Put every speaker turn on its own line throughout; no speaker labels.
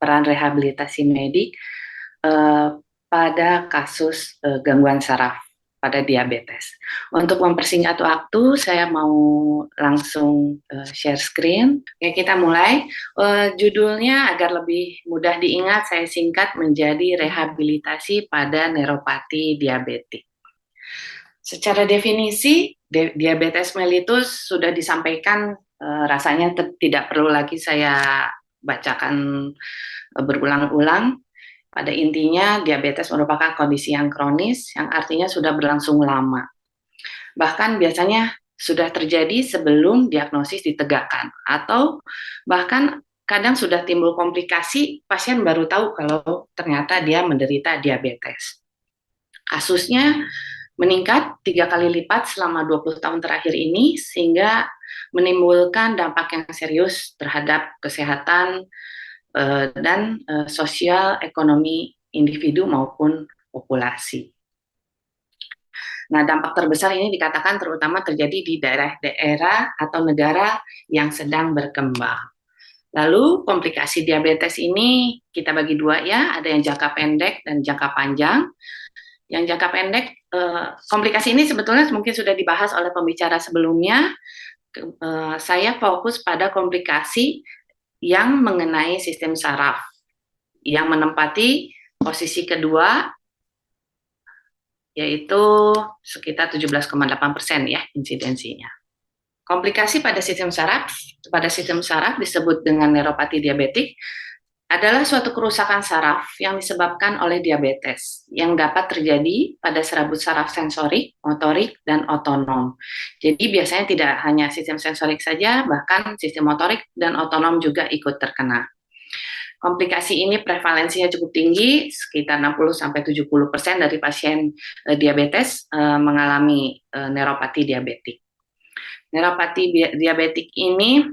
peran rehabilitasi medik pada kasus gangguan saraf pada diabetes. Untuk mempersingkat waktu, saya mau langsung share screen. Oke, kita mulai. Judulnya agar lebih mudah diingat, saya singkat menjadi rehabilitasi pada neuropati diabetik. Secara definisi, diabetes mellitus sudah disampaikan, rasanya tidak perlu lagi saya bacakan berulang-ulang. Pada intinya, diabetes merupakan kondisi yang kronis, yang artinya sudah berlangsung lama. Bahkan biasanya sudah terjadi sebelum diagnosis ditegakkan, atau bahkan kadang sudah timbul komplikasi, pasien baru tahu kalau ternyata dia menderita diabetes. Kasusnya meningkat 3 kali lipat selama 20 tahun terakhir ini, sehingga menimbulkan dampak yang serius terhadap kesehatan dan sosial ekonomi individu maupun populasi. Nah, dampak terbesar ini dikatakan terutama terjadi di daerah-daerah atau negara yang sedang berkembang. Lalu komplikasi diabetes ini kita bagi dua ya, ada yang jangka pendek dan jangka panjang. Yang jangka pendek, komplikasi ini sebetulnya mungkin sudah dibahas oleh pembicara sebelumnya. Saya fokus pada komplikasi yang mengenai sistem saraf, yang menempati posisi kedua, yaitu sekitar 17,8% ya insidensinya. Komplikasi pada sistem saraf disebut dengan neuropati diabetik, adalah suatu kerusakan saraf yang disebabkan oleh diabetes yang dapat terjadi pada serabut saraf sensorik, motorik, dan otonom. Jadi biasanya tidak hanya sistem sensorik saja, bahkan sistem motorik dan otonom juga ikut terkena. Komplikasi ini prevalensinya cukup tinggi, sekitar 60-70% dari pasien diabetes mengalami neuropati diabetik. Neuropati diabetik ini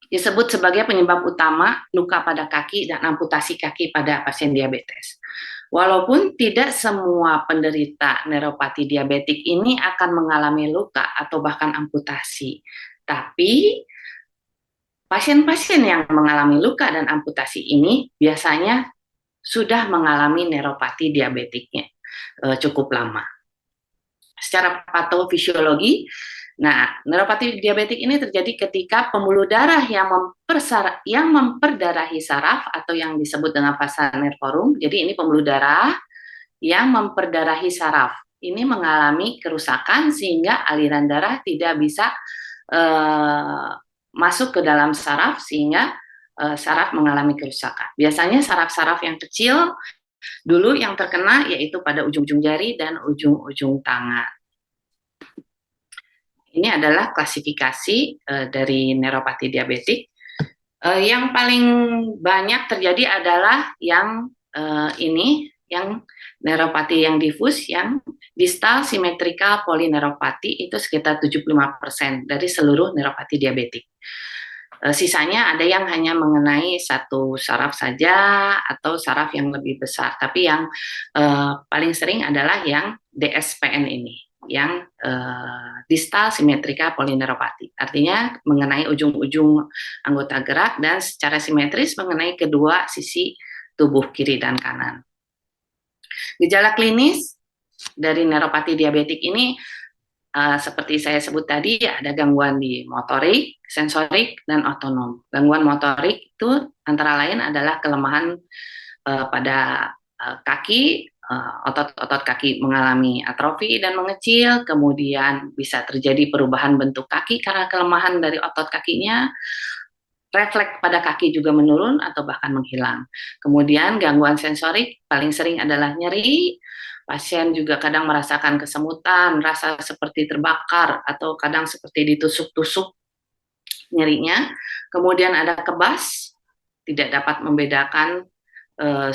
disebut sebagai penyebab utama luka pada kaki dan amputasi kaki pada pasien diabetes. Walaupun tidak semua penderita neuropati diabetik ini akan mengalami luka atau bahkan amputasi, tapi pasien-pasien yang mengalami luka dan amputasi ini biasanya sudah mengalami neuropati diabetiknya cukup lama. Secara patofisiologi, nah, neuropati diabetik ini terjadi ketika pembuluh darah yang memperdarahi saraf atau yang disebut dengan vasa nervorum. Jadi ini pembuluh darah yang memperdarahi saraf. Ini mengalami kerusakan sehingga aliran darah tidak bisa masuk ke dalam saraf sehingga saraf mengalami kerusakan. Biasanya saraf-saraf yang kecil dulu yang terkena yaitu pada ujung-ujung jari dan ujung-ujung tangan. Ini adalah klasifikasi dari neuropati diabetik. Yang paling banyak terjadi adalah yang ini, yang neuropati yang difus, yang distal simetrikal polineuropati, itu sekitar 75% dari seluruh neuropati diabetik. Sisanya ada yang hanya mengenai satu saraf saja atau saraf yang lebih besar, tapi yang paling sering adalah yang DSPN ini, yang distal simetrika polineuropati, artinya mengenai ujung-ujung anggota gerak dan secara simetris mengenai kedua sisi tubuh kiri dan kanan. Gejala klinis dari neuropati diabetik ini seperti saya sebut tadi, ada gangguan di motorik, sensorik, dan otonom. Gangguan motorik itu antara lain adalah kelemahan pada kaki, otot-otot kaki mengalami atrofi dan mengecil, kemudian bisa terjadi perubahan bentuk kaki karena kelemahan dari otot kakinya, refleks pada kaki juga menurun atau bahkan menghilang. Kemudian gangguan sensorik paling sering adalah nyeri. Pasien juga kadang merasakan kesemutan, rasa seperti terbakar, atau kadang seperti ditusuk-tusuk nyerinya. Kemudian ada kebas, tidak dapat membedakan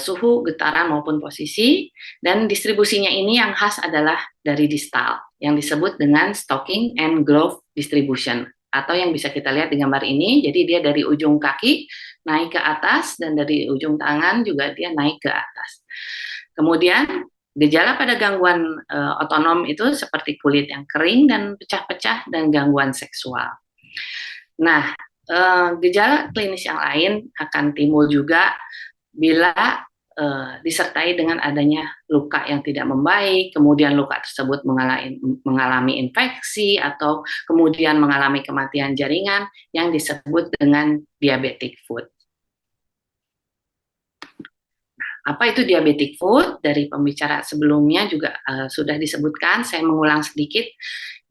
suhu, getaran, maupun posisi. Dan distribusinya ini yang khas adalah dari distal, yang disebut dengan stocking and glove distribution, atau yang bisa kita lihat di gambar ini. Jadi dia dari ujung kaki naik ke atas, dan dari ujung tangan juga dia naik ke atas. Kemudian gejala pada gangguan otonom itu seperti kulit yang kering dan pecah-pecah dan gangguan seksual. Nah, gejala klinis yang lain akan timbul juga bila disertai dengan adanya luka yang tidak membaik, kemudian luka tersebut mengalami infeksi, atau kemudian mengalami kematian jaringan yang disebut dengan diabetic foot. Apa itu diabetic foot? Dari pembicara sebelumnya juga sudah disebutkan, saya mengulang sedikit.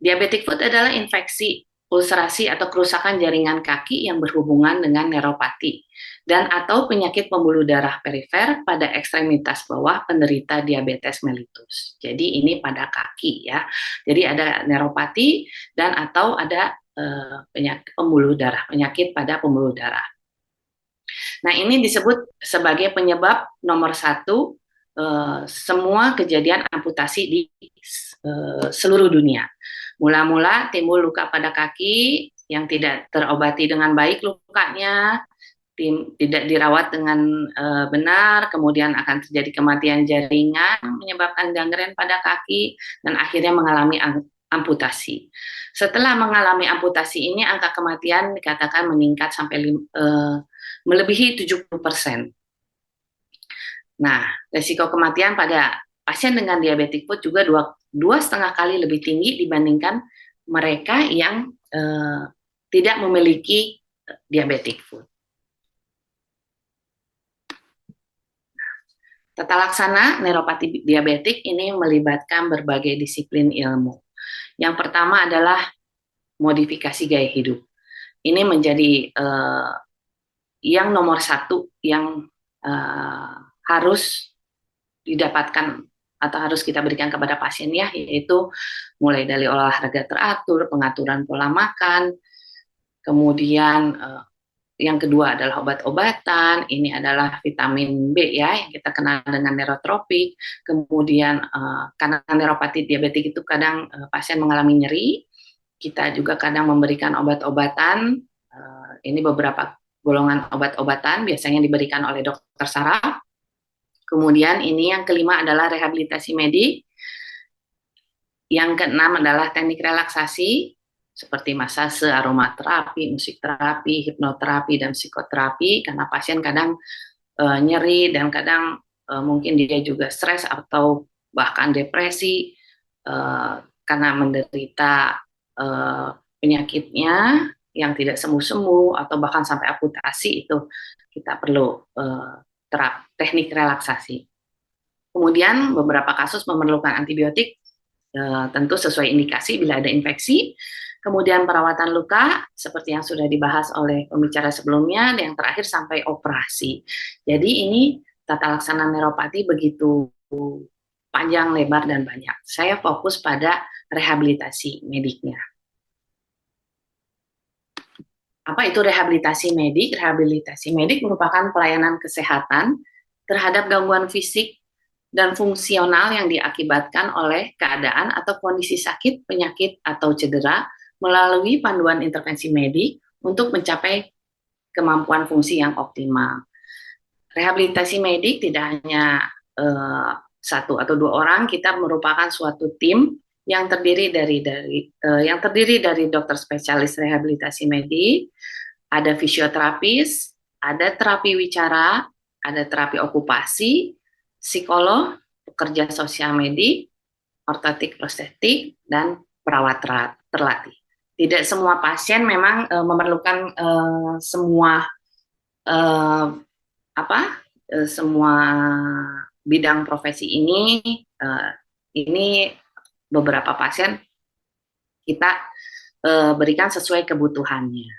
Diabetic foot adalah infeksi, ulcerasi atau kerusakan jaringan kaki yang berhubungan dengan neuropati dan atau penyakit pembuluh darah perifer pada ekstremitas bawah penderita diabetes mellitus. Jadi ini pada kaki ya. Jadi ada neuropati dan atau ada penyakit pembuluh darah, penyakit pada pembuluh darah. Nah, ini disebut sebagai penyebab nomor 1 semua kejadian amputasi di seluruh dunia. Mula-mula timbul luka pada kaki yang tidak terobati dengan baik lukanya, tidak dirawat dengan benar, kemudian akan terjadi kematian jaringan, menyebabkan gangren pada kaki, dan akhirnya mengalami amputasi. Setelah mengalami amputasi ini, angka kematian dikatakan meningkat sampai melebihi 70%. Nah, resiko kematian pada pasien dengan diabetic foot juga 2,5 kali lebih tinggi dibandingkan mereka yang tidak memiliki diabetic foot. Tata laksana neuropati diabetik ini melibatkan berbagai disiplin ilmu. Yang pertama adalah modifikasi gaya hidup. Ini menjadi yang nomor 1 yang harus didapatkan atau harus kita berikan kepada pasien ya, yaitu mulai dari olahraga teratur, pengaturan pola makan, kemudian yang kedua adalah obat-obatan, ini adalah vitamin B ya, yang kita kenal dengan neurotropik. Kemudian karena neuropati diabetik itu kadang pasien mengalami nyeri, kita juga kadang memberikan obat-obatan, ini beberapa golongan obat-obatan biasanya diberikan oleh dokter saraf. Kemudian ini yang kelima adalah rehabilitasi medik. Yang keenam adalah teknik relaksasi, seperti masase, aromaterapi, musik terapi, hipnoterapi, dan psikoterapi, karena pasien kadang nyeri dan kadang mungkin dia juga stres atau bahkan depresi karena menderita penyakitnya yang tidak sembuh-sembuh atau bahkan sampai amputasi, itu kita perlu teknik relaksasi. Kemudian beberapa kasus memerlukan antibiotik, tentu sesuai indikasi bila ada infeksi. Kemudian perawatan luka seperti yang sudah dibahas oleh pembicara sebelumnya, dan yang terakhir sampai operasi. Jadi ini tata laksana neuropati begitu panjang, lebar, dan banyak. Saya fokus pada rehabilitasi mediknya. Apa itu rehabilitasi medik? Rehabilitasi medik merupakan pelayanan kesehatan terhadap gangguan fisik dan fungsional yang diakibatkan oleh keadaan atau kondisi sakit, penyakit, atau cedera melalui panduan intervensi medik untuk mencapai kemampuan fungsi yang optimal. Rehabilitasi medik tidak hanya 1 atau 2 orang, kita merupakan suatu tim yang terdiri dari dokter spesialis rehabilitasi medik, ada fisioterapis, ada terapi wicara, ada terapi okupasi, psikolog, pekerja sosial medik, ortotik prostetik, dan perawat terlatih. Tidak semua pasien memang memerlukan semua semua bidang profesi ini. Ini beberapa pasien kita berikan sesuai kebutuhannya.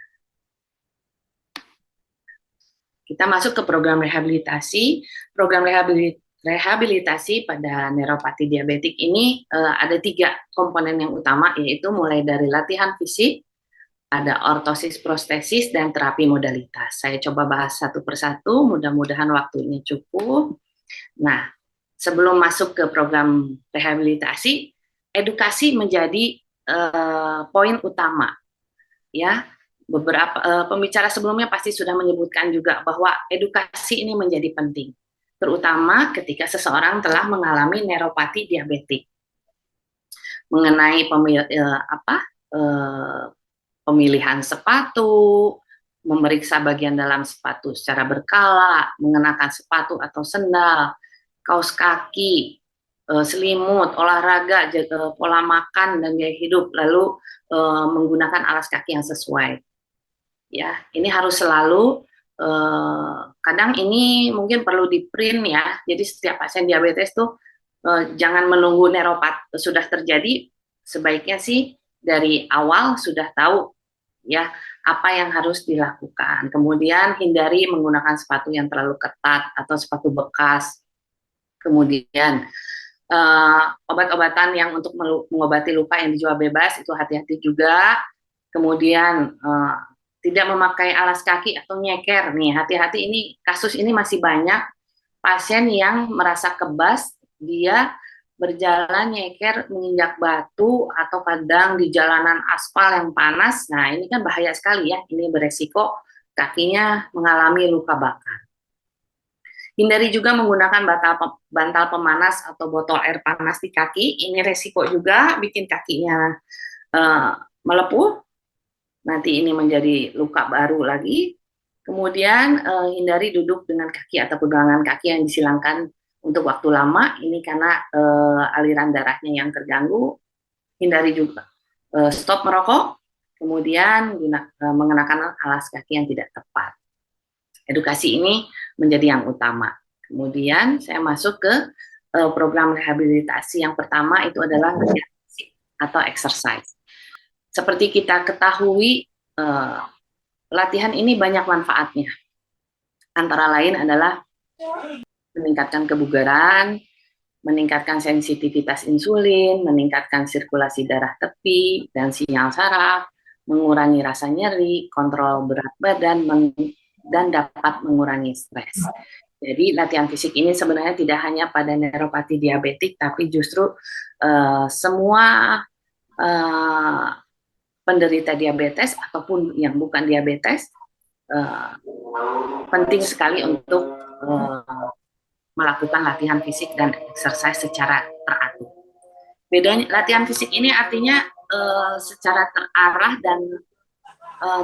Kita masuk ke program rehabilitasi. Program rehabilitasi pada neuropati diabetik ini ada 3 komponen yang utama, yaitu mulai dari latihan fisik, ada ortosis prostesis, dan terapi modalitas. Saya coba bahas satu persatu, mudah-mudahan waktunya cukup. Nah, sebelum masuk ke program rehabilitasi, edukasi menjadi poin utama. Ya, beberapa pembicara sebelumnya pasti sudah menyebutkan juga bahwa edukasi ini menjadi penting, terutama ketika seseorang telah mengalami neuropati diabetik, mengenai pemilihan sepatu, memeriksa bagian dalam sepatu secara berkala, mengenakan sepatu atau sendal, kaos kaki, selimut, olahraga, jaga pola makan dan gaya hidup, lalu menggunakan alas kaki yang sesuai. Ya, ini harus selalu. Kadang ini mungkin perlu di print ya. Jadi setiap pasien diabetes tuh jangan menunggu neuropat sudah terjadi, sebaiknya sih dari awal sudah tahu ya apa yang harus dilakukan. Kemudian hindari menggunakan sepatu yang terlalu ketat atau sepatu bekas. Kemudian obat-obatan yang untuk mengobati luka yang dijual bebas itu hati-hati juga. Kemudian tidak memakai alas kaki atau nyeker nih, hati-hati, ini kasus ini masih banyak pasien yang merasa kebas, dia berjalan nyeker menginjak batu atau kadang di jalanan aspal yang panas. Nah, ini kan bahaya sekali ya, ini beresiko kakinya mengalami luka bakar. Hindari juga menggunakan bantal pemanas atau botol air panas di kaki. Ini resiko juga bikin kakinya melepuh. Nanti ini menjadi luka baru lagi. Kemudian hindari duduk dengan kaki atau pegangan kaki yang disilangkan untuk waktu lama. Ini karena aliran darahnya yang terganggu. Hindari juga stop merokok. Kemudian mengenakan alas kaki yang tidak tepat. Edukasi ini menjadi yang utama. Kemudian saya masuk ke program rehabilitasi. Yang pertama itu adalah latihan fisik atau exercise. Seperti kita ketahui, latihan ini banyak manfaatnya. Antara lain adalah meningkatkan kebugaran, meningkatkan sensitivitas insulin, meningkatkan sirkulasi darah tepi dan sinyal saraf, mengurangi rasa nyeri, kontrol berat badan, dan dapat mengurangi stres. Jadi latihan fisik ini sebenarnya tidak hanya pada neuropati diabetik, tapi justru semua penderita diabetes ataupun yang bukan diabetes penting sekali untuk melakukan latihan fisik dan exercise secara teratur. Bedanya latihan fisik ini artinya secara terarah dan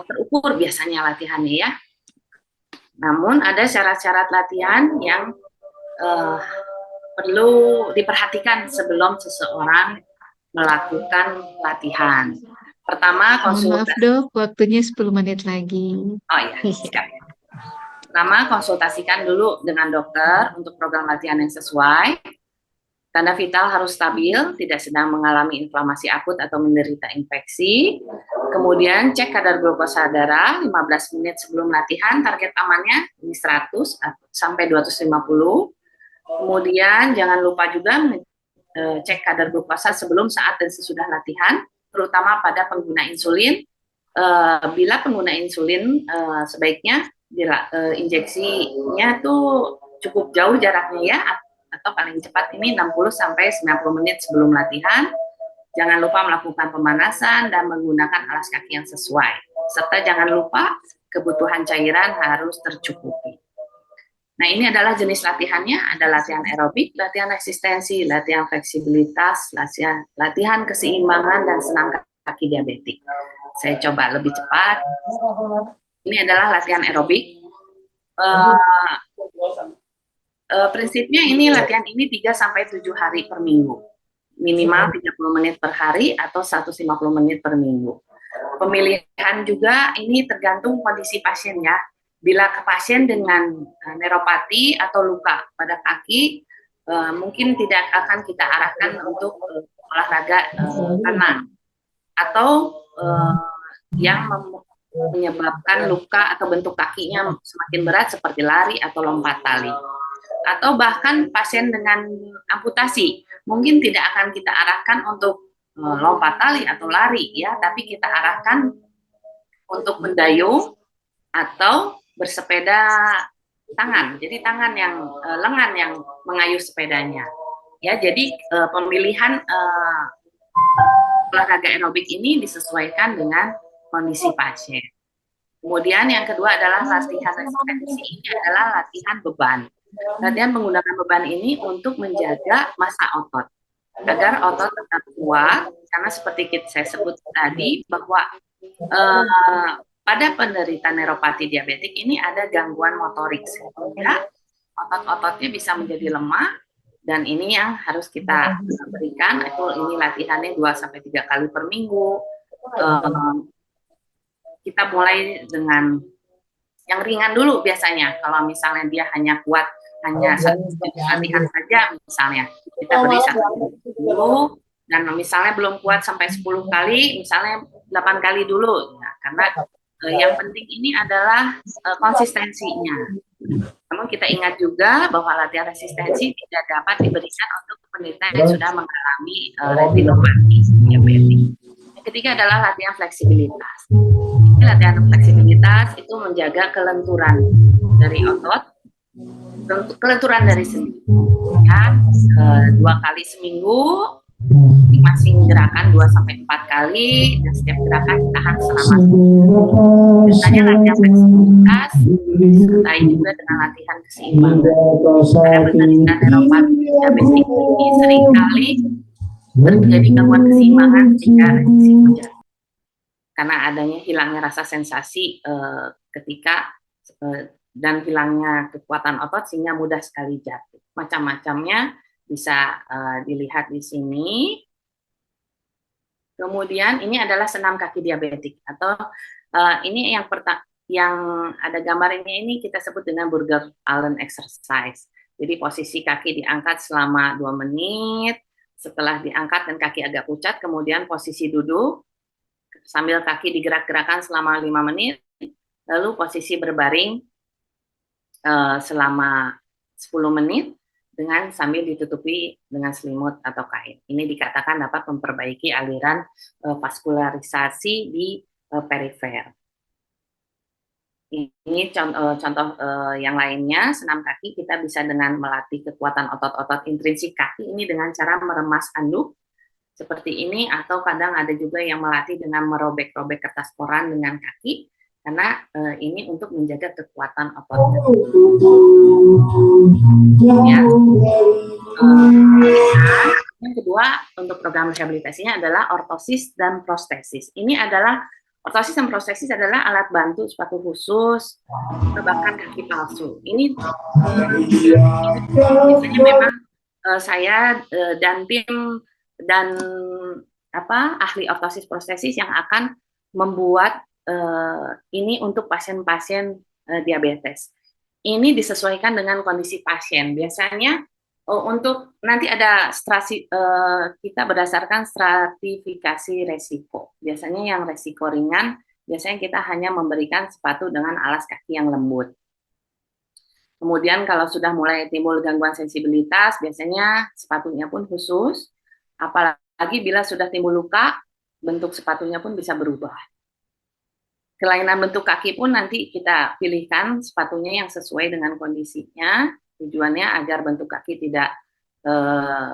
terukur biasanya latihannya ya. Namun ada syarat-syarat latihan yang perlu diperhatikan sebelum seseorang melakukan latihan. Pertama,
Maaf dok, waktunya 10 menit lagi.
Oh iya, siap. Pertama, konsultasikan dulu dengan dokter untuk program latihan yang sesuai. Tanda vital harus stabil, tidak sedang mengalami inflamasi akut atau menderita infeksi. Kemudian cek kadar glukosa darah 15 menit sebelum latihan, target amannya di 100 sampai 250. Kemudian jangan lupa juga cek kadar glukosa sebelum, saat, dan sesudah latihan, terutama pada pengguna insulin. Bila pengguna insulin sebaiknya injeksinya tuh cukup jauh jaraknya ya, atau paling cepat ini 60 sampai 90 menit sebelum latihan. Jangan lupa melakukan pemanasan dan menggunakan alas kaki yang sesuai. Serta jangan lupa kebutuhan cairan harus tercukupi. Nah, ini adalah jenis latihannya, ada latihan aerobik, latihan resistensi, latihan fleksibilitas, latihan keseimbangan, dan senam kaki diabetik. Saya coba lebih cepat. Ini adalah latihan aerobik. Prinsipnya ini latihan ini 3-7 hari per minggu. Minimal 30 menit per hari atau 150 menit per minggu. Pemilihan juga ini tergantung kondisi pasien ya. Bila ke pasien dengan neuropati atau luka pada kaki, mungkin tidak akan kita arahkan untuk olahraga renang atau yang menyebabkan luka atau bentuk kakinya semakin berat seperti lari atau lompat tali. Atau bahkan pasien dengan amputasi, mungkin tidak akan kita arahkan untuk lompat tali atau lari ya, tapi kita arahkan untuk mendayung atau bersepeda tangan. Jadi tangan yang lengan yang mengayuh sepedanya. Ya, jadi pemilihan olahraga aerobik ini disesuaikan dengan kondisi pasien. Kemudian yang kedua adalah latihan resistensi. Ini adalah latihan beban. Latihan menggunakan beban ini untuk menjaga massa otot agar otot tetap kuat, karena seperti saya sebut tadi bahwa pada penderita neuropati diabetik ini ada gangguan motorik sehingga otot-ototnya bisa menjadi lemah, dan ini yang harus kita berikan. Ini latihannya 2-3 kali per minggu. Kita mulai dengan yang ringan dulu biasanya. Kalau misalnya dia hanya kuat hanya latihan saja, misalnya kita beri 1 dulu, dan misalnya belum kuat sampai 10 kali, misalnya 8 kali dulu. Nah, karena yang penting ini adalah konsistensinya. Namun kita ingat juga bahwa latihan resistensi tidak dapat diberikan untuk penderita yang sudah mengalami retinopati diabetik. Yang ketiga adalah latihan fleksibilitas. Latihan fleksibilitas itu menjaga kelenturan dari otot, kelenturan dari sendi. Ya, 2 kali seminggu, masing-masing gerakan 2-4 kali, dan setiap gerakan ditahan selama 10. Biasanya latihan fleksibilitas disertai juga dengan latihan keseimbangan. Karena penderita neuropati diabetik ini seringkali terjadi gangguan keseimbangan sehingga resiko jatuh. Karena adanya hilangnya rasa sensasi ketika dan hilangnya kekuatan otot sehingga mudah sekali jatuh. Macam-macamnya bisa dilihat di sini. Kemudian ini adalah senam kaki diabetik, atau ini yang ada gambarnya ini kita sebut dengan Burger Allen exercise. Jadi posisi kaki diangkat selama 2 menit, setelah diangkat dan kaki agak pucat, kemudian posisi duduk sambil kaki digerak-gerakan selama 5 menit, lalu posisi berbaring selama 10 menit dengan sambil ditutupi dengan selimut atau kain. Ini dikatakan dapat memperbaiki aliran vaskularisasi di perifer. Ini contoh yang lainnya, senam kaki kita bisa dengan melatih kekuatan otot-otot intrinsik kaki ini dengan cara meremas anduk seperti ini, atau kadang ada juga yang melatih dengan merobek-robek kertas koran dengan kaki, karena ini untuk menjaga kekuatan otot. Ya. Yang kedua untuk program rehabilitasinya adalah ortosis dan prostesis. Ini adalah ortosis dan prostesis adalah alat bantu sepatu khusus, bahkan kaki palsu. Ini biasanya memang saya dan tim dan ahli ortosis prostesis yang akan membuat ini untuk pasien-pasien diabetes. Ini disesuaikan dengan kondisi pasien. Biasanya untuk nanti ada kita berdasarkan stratifikasi resiko. Biasanya yang resiko ringan, biasanya kita hanya memberikan sepatu dengan alas kaki yang lembut. Kemudian kalau sudah mulai timbul gangguan sensibilitas, biasanya sepatunya pun khusus. Apalagi bila sudah timbul luka, bentuk sepatunya pun bisa berubah. Kelainan bentuk kaki pun nanti kita pilihkan sepatunya yang sesuai dengan kondisinya. Tujuannya agar bentuk kaki tidak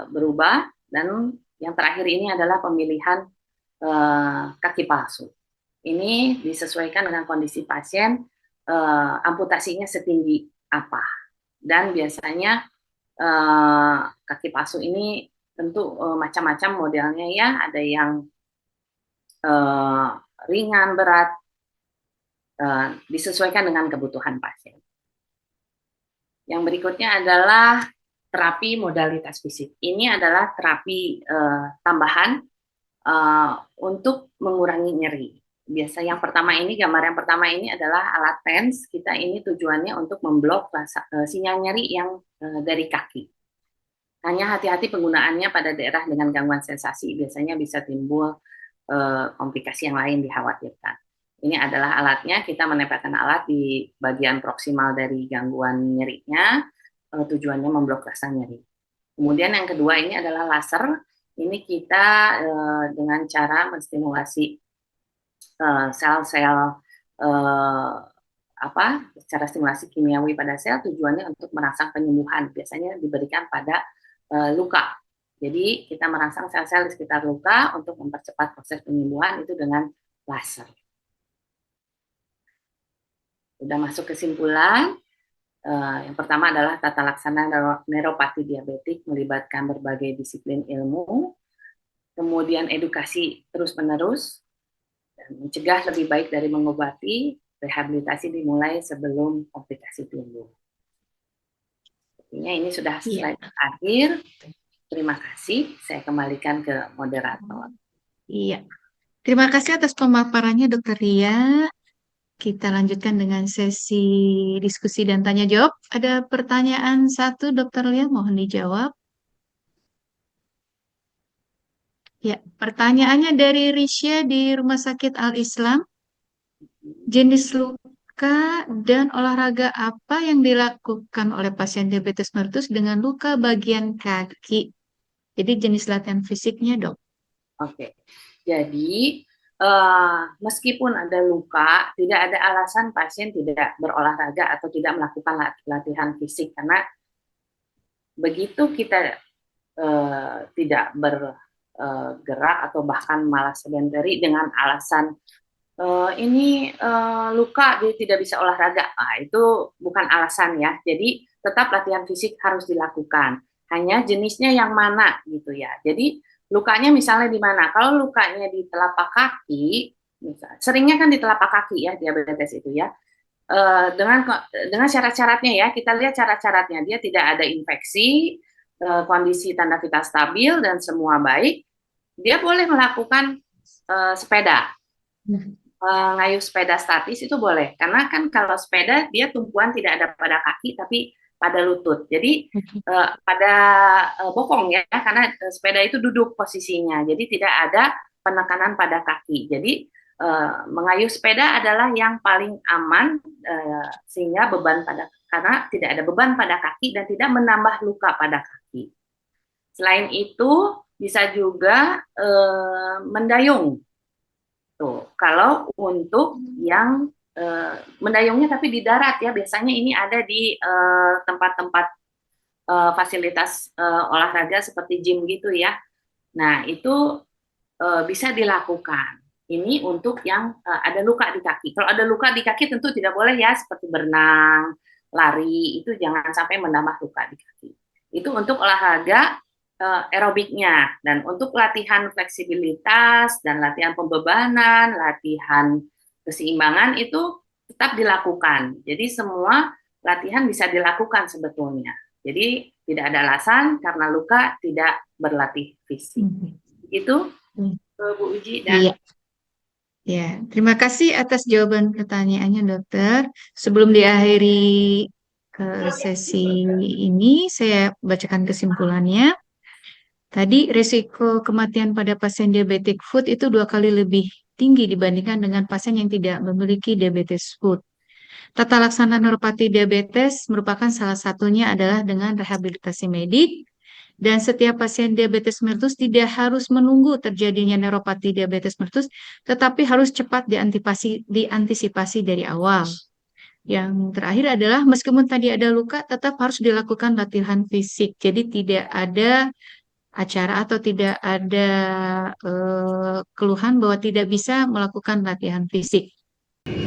berubah. Dan yang terakhir ini adalah pemilihan kaki palsu. Ini disesuaikan dengan kondisi pasien, amputasinya setinggi apa. Dan biasanya kaki palsu ini tentu macam-macam modelnya ya. Ada yang ringan, berat, disesuaikan dengan kebutuhan pasien. Yang berikutnya adalah terapi modalitas fisik. Ini adalah terapi tambahan untuk mengurangi nyeri. Biasa yang pertama ini, gambar yang pertama ini adalah alat TENS. Kita ini tujuannya untuk memblok sinyal nyeri yang dari kaki. Hanya hati-hati penggunaannya pada daerah dengan gangguan sensasi. Biasanya bisa timbul komplikasi yang lain dikhawatirkan. Ini adalah alatnya, kita menempelkan alat di bagian proksimal dari gangguan nyerinya, tujuannya memblok rasa nyeri. Kemudian yang kedua ini adalah laser. Ini kita dengan cara menstimulasi sel-sel secara stimulasi kimiawi pada sel, tujuannya untuk merangsang penyembuhan. Biasanya diberikan pada luka. Jadi kita merangsang sel-sel di sekitar luka untuk mempercepat proses penyembuhan itu dengan laser. Sudah masuk kesimpulan. Yang pertama adalah tata laksana neuropati diabetik melibatkan berbagai disiplin ilmu, kemudian edukasi terus-menerus, Dan mencegah lebih baik dari mengobati, rehabilitasi dimulai sebelum komplikasi timbul. Sepertinya ini sudah slide akhir. Terima kasih. Saya kembalikan ke moderator.
Iya. Terima kasih atas pemaparannya, Dokter Ria. Kita lanjutkan dengan sesi diskusi dan tanya jawab. Ada pertanyaan satu, Dokter Lia, mohon dijawab. Ya, pertanyaannya dari Risha di Rumah Sakit Al-Islam. Jenis luka dan olahraga apa yang dilakukan oleh pasien diabetes mellitus dengan luka bagian kaki? Jadi jenis latihan fisiknya, Dok.
Oke, jadi meskipun ada luka, tidak ada alasan pasien tidak berolahraga atau tidak melakukan latihan fisik, karena begitu kita tidak bergerak atau bahkan malah sedentary dengan alasan ini luka, dia tidak bisa olahraga, itu bukan alasan ya. Jadi tetap latihan fisik harus dilakukan, hanya jenisnya yang mana gitu ya. Jadi lukanya misalnya di mana? Kalau lukanya di telapak kaki, misalnya, seringnya kan di telapak kaki ya diabetes itu ya. Dengan syarat-syaratnya ya, kita lihat syarat-syaratnya. Dia tidak ada infeksi, kondisi tanda vital stabil dan semua baik. Dia boleh melakukan sepeda. Ngayuh sepeda statis itu boleh, karena kan kalau sepeda dia tumpuan tidak ada pada kaki tapi pada lutut, jadi pada bokong ya, karena sepeda itu duduk posisinya, jadi tidak ada penekanan pada kaki. Jadi mengayuh sepeda adalah yang paling aman, sehingga karena tidak ada beban pada kaki dan tidak menambah luka pada kaki. Selain itu bisa juga mendayung. Tuh, kalau untuk yang mendayungnya tapi di darat ya, biasanya ini ada di tempat-tempat fasilitas olahraga seperti gym gitu ya. Nah, itu bisa dilakukan. Ini untuk yang ada luka di kaki. Kalau ada luka di kaki tentu tidak boleh ya, seperti berenang, lari, itu jangan sampai menambah luka di kaki. Itu untuk olahraga aerobiknya, dan untuk latihan fleksibilitas dan latihan pembebanan, latihan keseimbangan itu tetap dilakukan. Jadi semua latihan bisa dilakukan sebetulnya. Jadi tidak ada alasan karena luka tidak berlatih fisik. Itu Bu Uji dan
Iya. Ya, terima kasih atas jawaban pertanyaannya, Dokter. Sebelum diakhiri sesi ini, saya bacakan kesimpulannya. Tadi risiko kematian pada pasien diabetic foot itu 2 kali lebih tinggi dibandingkan dengan pasien yang tidak memiliki diabetes foot. Tata laksana neuropati diabetes merupakan salah satunya adalah dengan rehabilitasi medik, dan setiap pasien diabetes mellitus tidak harus menunggu terjadinya neuropati diabetes mellitus, tetapi harus cepat diantisipasi dari awal. Yang terakhir adalah meskipun tadi ada luka, tetap harus dilakukan latihan fisik. Jadi tidak ada acara atau tidak ada keluhan bahwa tidak bisa melakukan latihan fisik.
We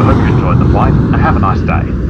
hope you enjoyed the flight and have a nice day.